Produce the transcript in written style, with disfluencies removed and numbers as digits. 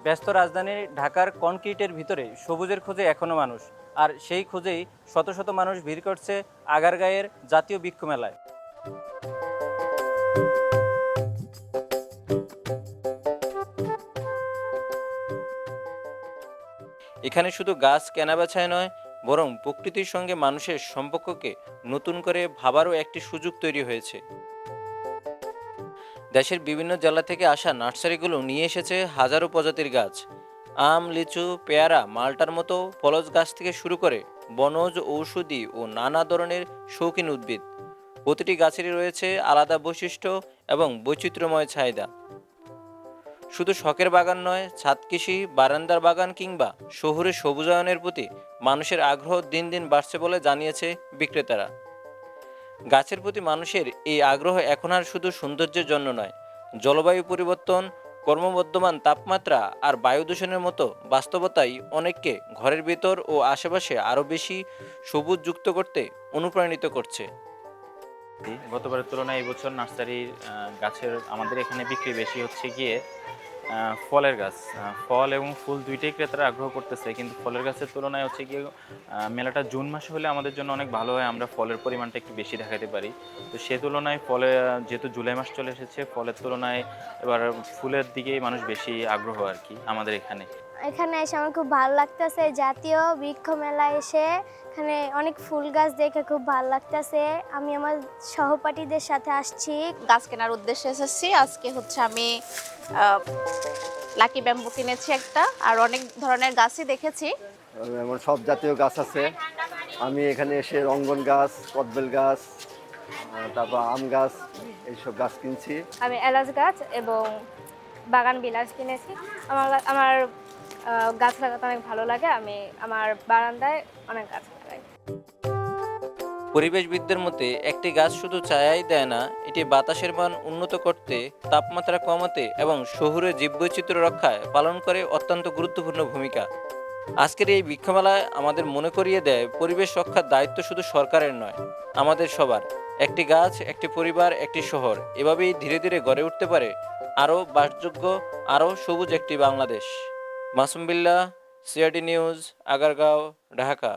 ব্যস্ত রাজধানী ঢাকার কনক্রিটের ভিতরে সবুজের খোঁজে এখনো মানুষ, আর সেই খোঁজেই শত শত মানুষ ভিড় করছে আগারগাঁয়ের জাতীয় বৃক্ষ মেলায়। এখানে শুধু গাছ কেনাবেচায় নয়, বরং প্রকৃতির সঙ্গে মানুষের সম্পর্ককে নতুন করে ভাবারও একটি সুযোগ তৈরি হয়েছে। দেশের বিভিন্ন জেলা থেকে আসা নার্সারিগুলো নিয়ে এসেছে হাজারো প্রজাতির গাছ। আম, লিচু, পেয়ারা, মাল্টার মতো ফলজ গাছ থেকে শুরু করে বনজ, ঔষধি ও নানা ধরনের শৌখিন উদ্ভিদ। প্রতিটি গাছেরই রয়েছে আলাদা বৈশিষ্ট্য এবং বৈচিত্র্যময় চাহিদা। শুধু শখের বাগান নয়, ছাদ কৃষি, বারান্দার বাগান কিংবা শহুরে সবুজায়নের প্রতি মানুষের আগ্রহ দিন দিন বাড়ছে বলে জানিয়েছে বিক্রেতারা। গাছের প্রতি মানুষের এই আগ্রহ এখন আর শুধু সৌন্দর্যের জন্য নয়, জলবায়ু পরিবর্তন, ক্রমবর্ধমান তাপমাত্রা আর বায়ু দূষণের মতো বাস্তবতাই অনেককে ঘরের ভিতর ও আশেপাশে আরও বেশি সবুজ যুক্ত করতে অনুপ্রাণিত করছে। গতবারের তুলনায় এবছর নার্সারির গাছের আমাদের এখানে বিক্রি বেশি হচ্ছে গিয়ে ফলের গাছ। ফল এবং ফুল দুইটাই ক্রেতারা আগ্রহ করতেছে, কিন্তু ফলের গাছের তুলনায় হচ্ছে গিয়ে মেলাটা জুন মাসে হলে আমাদের জন্য অনেক ভালো হয়, আমরা ফলের পরিমাণটা একটু বেশি দেখাতে পারি। তো সে তুলনায় ফলে যেহেতু জুলাই মাস চলে এসেছে, ফলের তুলনায় এবার ফুলের দিকেই মানুষ বেশি আগ্রহ আর কি আমাদের এখানে। এখানে এসে আমার খুব ভালো লাগতেছে, জাতীয় বৃক্ষ মেলায় এসে এখানে অনেক ফুল গাছ দেখে খুব ভালো লাগতেছে। আমি আমার সহপাঠীদের সাথে আসছি, গাছ কেনার উদ্দেশ্যে এসেছি। আজকে হচ্ছে আমি লাকি ব্যাম্বু কিনেছি একটা, আর অনেক ধরনের গাছই দেখেছি। এমন সব জাতীয় গাছ আছে। আমি এখানে এসে রঙ্গন গাছ, কদবেল গাছ, তারপর আম গাছ, এইসব গাছ কিনছি। আমি এলাচ গাছ এবং বাগান বিলাস কিনেছি। আমার গাছ লাগাতে অনেক ভালো লাগে। আমি আমার বারান্দায় অনেক গাছ লাগাই। পরিবেশবিদদের মতে একটি গাছ শুধু ছায়াই দেয় না, এটি বাতাসের মান উন্নত করতে, তাপমাত্রা কমাতে এবং শহুরে জীববৈচিত্র্য রক্ষায় পালন করে অত্যন্ত গুরুত্বপূর্ণ ভূমিকা। আজকের এই বৃক্ষমেলায় আমাদের মনে করিয়ে দেয়, পরিবেশ রক্ষার দায়িত্ব শুধু সরকারের নয়, আমাদের সবার। একটি গাছ, একটি পরিবার, একটি শহর, এভাবেই ধীরে ধীরে গড়ে উঠতে পারে আরও বাসযোগ্য, আরও সবুজ একটি বাংলাদেশ। Masum Billah, CRD news, Agargaon, Dhaka.